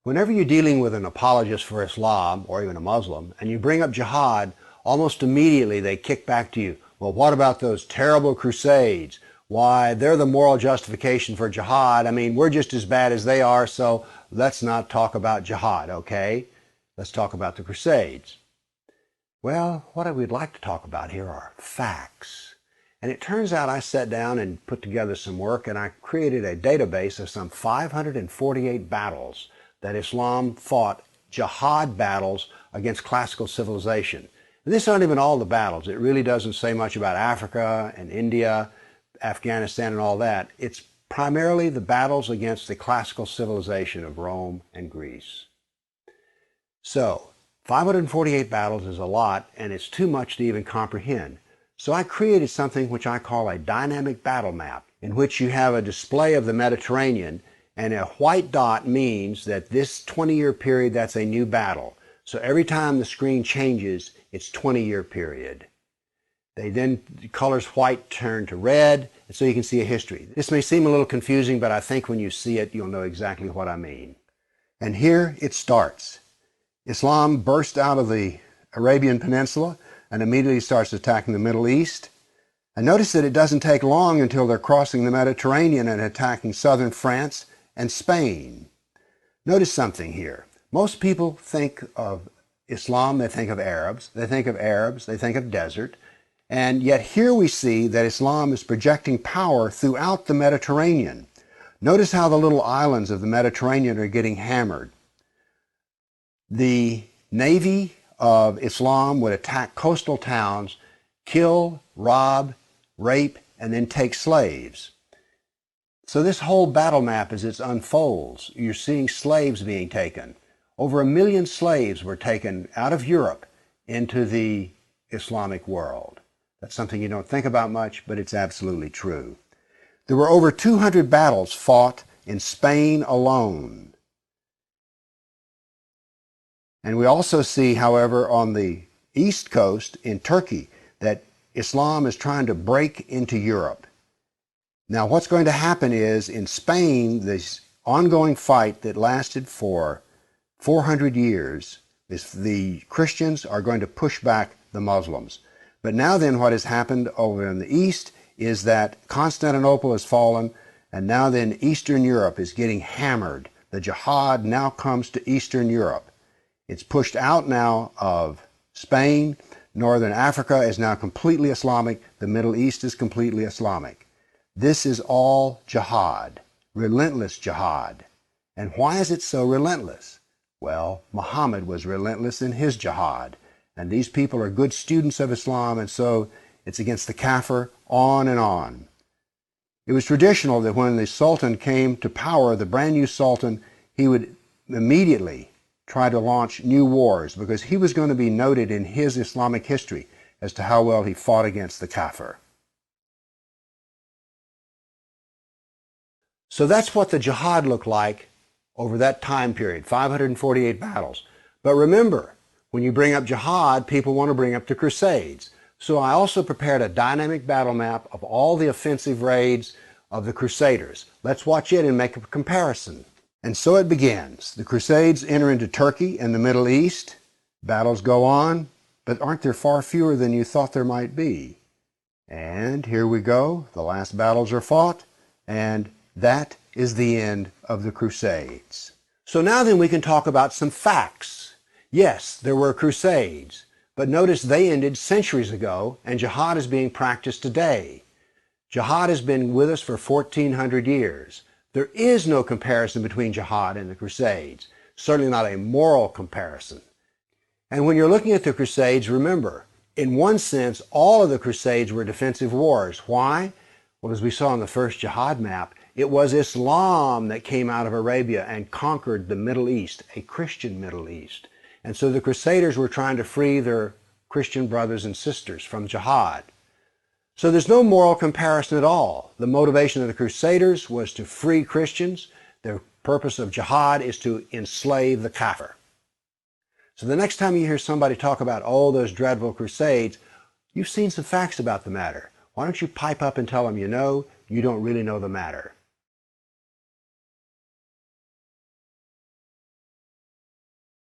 Whenever you're dealing with an apologist for Islam, or even a Muslim, and you bring up jihad, almost immediately they kick back to you, well, what about those terrible crusades? Why, they're the moral justification for jihad. I mean, we're just as bad as they are, so let's not talk about jihad, okay? Let's talk about the crusades. Well, what I would like to talk about here are facts. And it turns out I sat down and put together some work, and I created a database of some 548 battles that Islam fought, jihad battles against classical civilization. And these aren't even all the battles. It really doesn't say much about Africa and India, Afghanistan and all that. It's primarily the battles against the classical civilization of Rome and Greece. So, 548 battles is a lot, and it's too much to even comprehend. So I created something which I call a dynamic battle map, in which you have a display of the Mediterranean, and a white dot means that this 20-year period, that's a new battle. So every time the screen changes, it's 20-year period. The colors white turn to red, and so you can see a history. This may seem a little confusing, but I think when you see it, you'll know exactly what I mean. And here it starts. Islam burst out of the Arabian Peninsula and immediately starts attacking the Middle East. And notice that it doesn't take long until they're crossing the Mediterranean and attacking southern France and Spain. Notice something here. Most people think of Islam, they think of Arabs, they think of desert, and yet here we see that Islam is projecting power throughout the Mediterranean. Notice how the little islands of the Mediterranean are getting hammered. The navy of Islam would attack coastal towns, kill, rob, rape, and then take slaves. So this whole battle map, as it unfolds, you're seeing slaves being taken. Over 1 million slaves were taken out of Europe into the Islamic world. That's something you don't think about much, but it's absolutely true. There were over 200 battles fought in Spain alone. And we also see, however, on the east coast in Turkey, that Islam is trying to break into Europe. Now, what's going to happen is, in Spain, this ongoing fight that lasted for 400 years, the Christians are going to push back the Muslims. But now then, what has happened over in the east is that Constantinople has fallen, and now then Eastern Europe is getting hammered. The jihad now comes to Eastern Europe. It's pushed out now of Spain. Northern Africa is now completely Islamic. The Middle East is completely Islamic. This is all jihad, relentless jihad. And why is it so relentless? Well, Muhammad was relentless in his jihad. And these people are good students of Islam, and so it's against the kafir, on and on. It was traditional that when the Sultan came to power, the brand new Sultan, he would immediately try to launch new wars, because he was going to be noted in his Islamic history as to how well he fought against the kafir. So that's what the jihad looked like over that time period, 548 battles. But remember, when you bring up jihad, people want to bring up the Crusades. So I also prepared a dynamic battle map of all the offensive raids of the Crusaders. Let's watch it and make a comparison. And so it begins. The Crusades enter into Turkey and the Middle East. Battles go on, but aren't there far fewer than you thought there might be? And here we go. The last battles are fought, and that is the end of the Crusades. So now then we can talk about some facts. Yes, there were Crusades, but notice they ended centuries ago, and jihad is being practiced today. Jihad has been with us for 1,400 years. There is no comparison between jihad and the Crusades, certainly not a moral comparison. And when you're looking at the Crusades, remember, in one sense, all of the Crusades were defensive wars. Why? Well, as we saw in the first jihad map, it was Islam that came out of Arabia and conquered the Middle East, a Christian Middle East. And so the Crusaders were trying to free their Christian brothers and sisters from jihad. So there's no moral comparison at all. The motivation of the Crusaders was to free Christians. The purpose of jihad is to enslave the kafir. So the next time you hear somebody talk about, oh, those dreadful Crusades, you've seen some facts about the matter. Why don't you pipe up and tell them you know, you don't really know the matter.